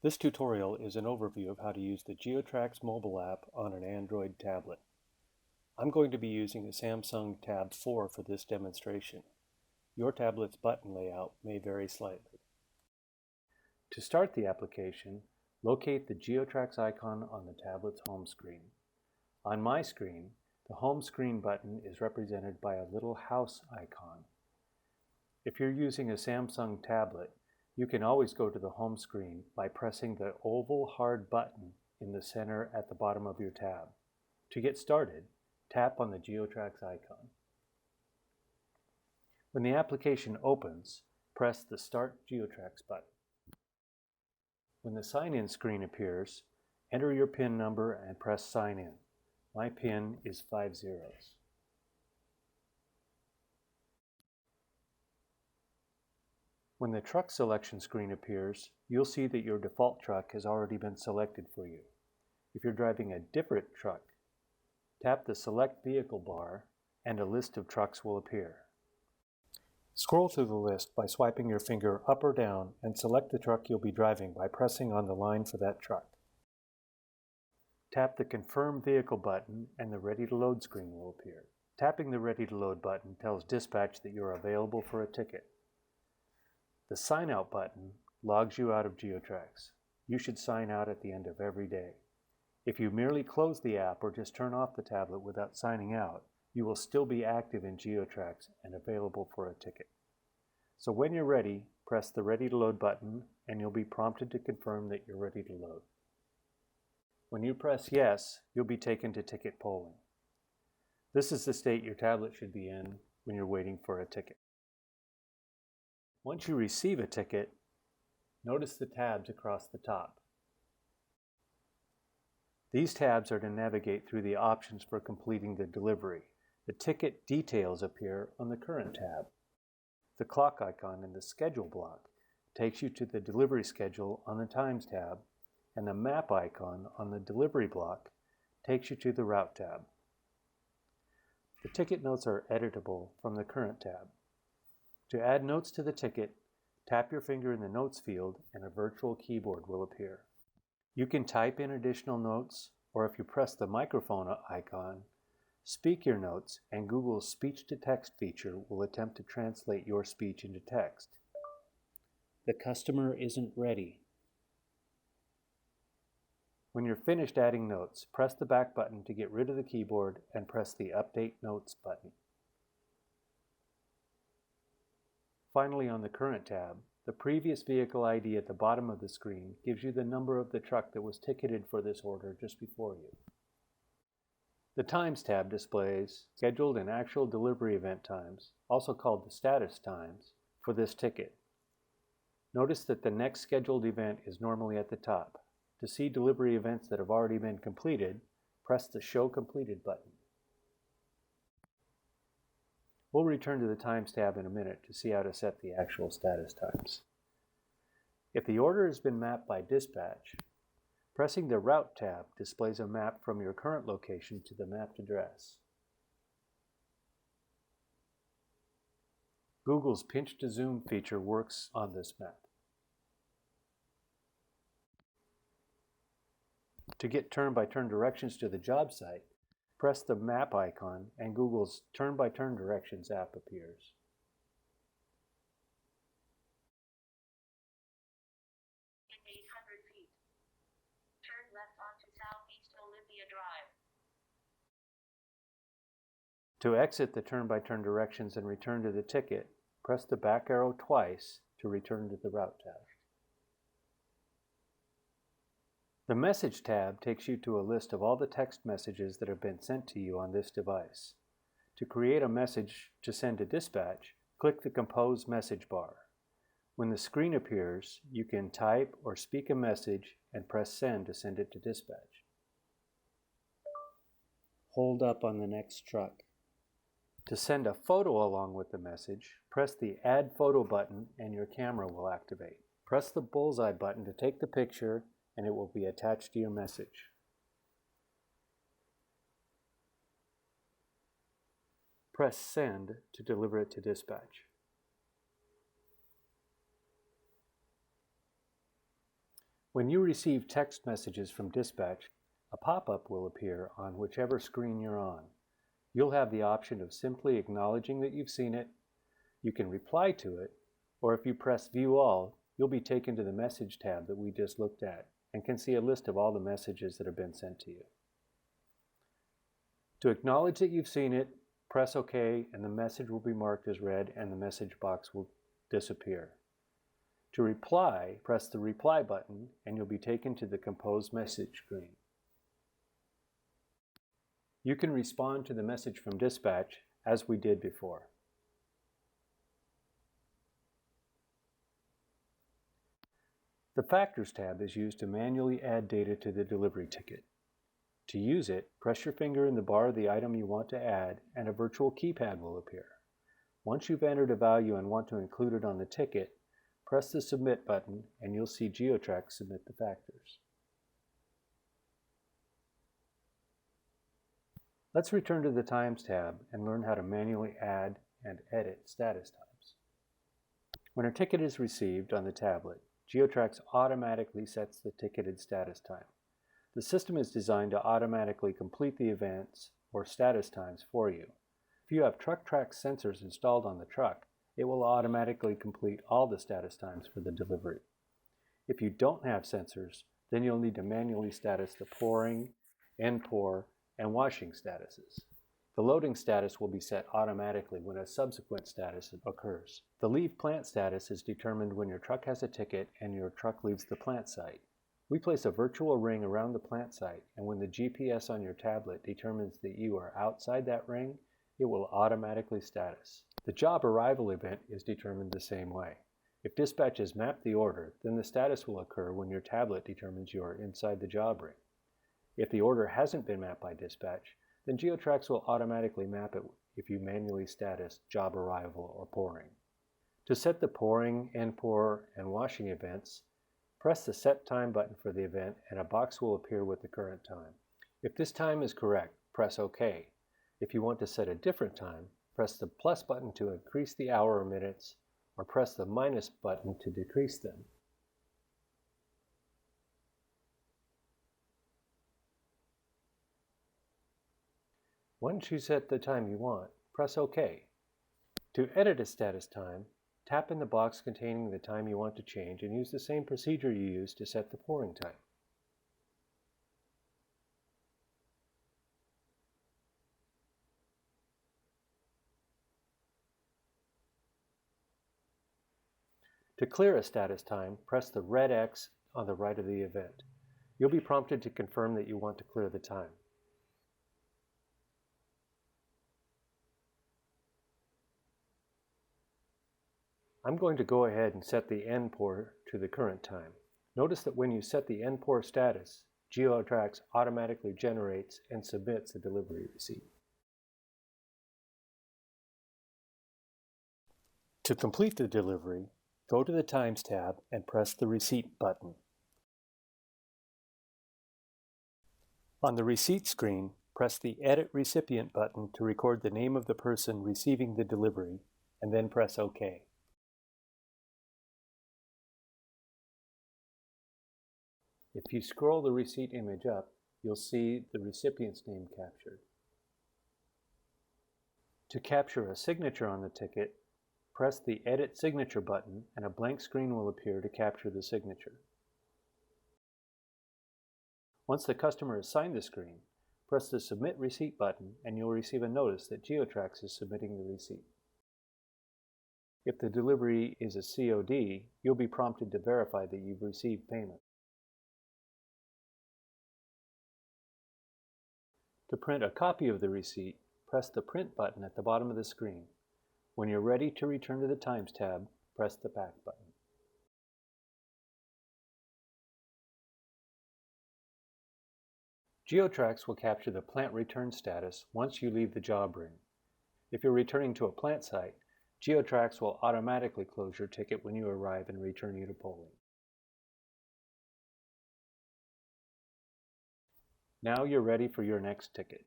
This tutorial is an overview of how to use the GeoTrax mobile app on an Android tablet. I'm going to be using a Samsung Tab 4 for this demonstration. Your tablet's button layout may vary slightly. To start the application, locate the GeoTrax icon on the tablet's home screen. On my screen, the home screen button is represented by a little house icon. If you're using a Samsung tablet, you can always go to the home screen by pressing the oval hard button in the center at the bottom of your tab. To get started, tap on the GeoTrax icon. When the application opens, press the Start GeoTrax button. When the sign-in screen appears, enter your PIN number and press Sign In. My PIN is 5 zeros. When the truck selection screen appears, you'll see that your default truck has already been selected for you. If you're driving a different truck, tap the Select Vehicle bar and a list of trucks will appear. Scroll through the list by swiping your finger up or down and select the truck you'll be driving by pressing on the line for that truck. Tap the Confirm Vehicle button and the Ready to Load screen will appear. Tapping the Ready to Load button tells dispatch that you're available for a ticket. The Sign Out button logs you out of GeoTrax. You should sign out at the end of every day. If you merely close the app or just turn off the tablet without signing out, you will still be active in GeoTrax and available for a ticket. So when you're ready, press the Ready to Load button and you'll be prompted to confirm that you're ready to load. When you press Yes, you'll be taken to ticket polling. This is the state your tablet should be in when you're waiting for a ticket. Once you receive a ticket, notice the tabs across the top. These tabs are to navigate through the options for completing the delivery. The ticket details appear on the Current tab. The clock icon in the Schedule block takes you to the delivery schedule on the Times tab, and the map icon on the Delivery block takes you to the Route tab. The ticket notes are editable from the Current tab. To add notes to the ticket, tap your finger in the Notes field and a virtual keyboard will appear. You can type in additional notes, or if you press the microphone icon, speak your notes and Google's speech-to-text feature will attempt to translate your speech into text. The customer isn't ready. When you're finished adding notes, press the back button to get rid of the keyboard and press the Update Notes button. Finally, on the Current tab, the previous vehicle ID at the bottom of the screen gives you the number of the truck that was ticketed for this order just before you. The Times tab displays scheduled and actual delivery event times, also called the status times, for this ticket. Notice that the next scheduled event is normally at the top. To see delivery events that have already been completed, press the Show Completed button. We'll return to the Times tab in a minute to see how to set the actual status times. If the order has been mapped by dispatch, pressing the Route tab displays a map from your current location to the mapped address. Google's Pinch to Zoom feature works on this map. To get turn-by-turn directions to the job site, press the map icon and Google's Turn-by-Turn Directions app appears. In 800 feet, turn left onto Southeast Olympia Drive. To exit the turn-by-turn directions and return to the ticket, press the back arrow twice to return to the Route tab. The Message tab takes you to a list of all the text messages that have been sent to you on this device. To create a message to send to dispatch, click the Compose Message bar. When the screen appears, you can type or speak a message and press Send to send it to dispatch. Hold up on the next truck. To send a photo along with the message, press the Add Photo button and your camera will activate. Press the bullseye button to take the picture and it will be attached to your message. Press Send to deliver it to dispatch. When you receive text messages from dispatch, a pop-up will appear on whichever screen you're on. You'll have the option of simply acknowledging that you've seen it. You can reply to it, or if you press View All, you'll be taken to the Message tab that we just looked at and can see a list of all the messages that have been sent to you. To acknowledge that you've seen it, press OK and the message will be marked as read and the message box will disappear. To reply, press the Reply button and you'll be taken to the Compose Message screen. You can respond to the message from dispatch as we did before. The Factors tab is used to manually add data to the delivery ticket. To use it, press your finger in the bar of the item you want to add and a virtual keypad will appear. Once you've entered a value and want to include it on the ticket, press the Submit button and you'll see GeoTrax submit the factors. Let's return to the Times tab and learn how to manually add and edit status times. When a ticket is received on the tablet, GeoTrax automatically sets the ticketed status time. The system is designed to automatically complete the events or status times for you. If you have TruckTrax sensors installed on the truck, it will automatically complete all the status times for the delivery. If you don't have sensors, then you'll need to manually status the pouring, end pour, and washing statuses. The loading status will be set automatically when a subsequent status occurs. The leave plant status is determined when your truck has a ticket and your truck leaves the plant site. We place a virtual ring around the plant site, and when the GPS on your tablet determines that you are outside that ring, it will automatically status. The job arrival event is determined the same way. If dispatch has mapped the order, then the status will occur when your tablet determines you are inside the job ring. If the order hasn't been mapped by dispatch, then GeoTrax will automatically map it if you manually status job arrival or pouring. To set the pouring, end pour, and washing events, press the Set Time button for the event and a box will appear with the current time. If this time is correct, press OK. If you want to set a different time, press the plus button to increase the hour or minutes, or press the minus button to decrease them. Once you set the time you want, press OK. To edit a status time, tap in the box containing the time you want to change and use the same procedure you used to set the pouring time. To clear a status time, press the red X on the right of the event. You'll be prompted to confirm that you want to clear the time. I'm going to go ahead and set the end pour to the current time. Notice that when you set the end pour status, GeoTrax automatically generates and submits a delivery receipt. To complete the delivery, go to the Times tab and press the Receipt button. On the receipt screen, press the Edit Recipient button to record the name of the person receiving the delivery, and then press OK. If you scroll the receipt image up, you'll see the recipient's name captured. To capture a signature on the ticket, press the Edit Signature button and a blank screen will appear to capture the signature. Once the customer has signed the screen, press the Submit Receipt button and you'll receive a notice that GeoTrax is submitting the receipt. If the delivery is a COD, you'll be prompted to verify that you've received payment. To print a copy of the receipt, press the Print button at the bottom of the screen. When you're ready to return to the Times tab, press the Back button. GeoTrax will capture the plant return status once you leave the job ring. If you're returning to a plant site, GeoTrax will automatically close your ticket when you arrive and return you to polling. Now you're ready for your next ticket.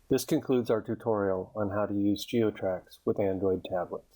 This concludes our tutorial on how to use GeoTrax with Android tablets.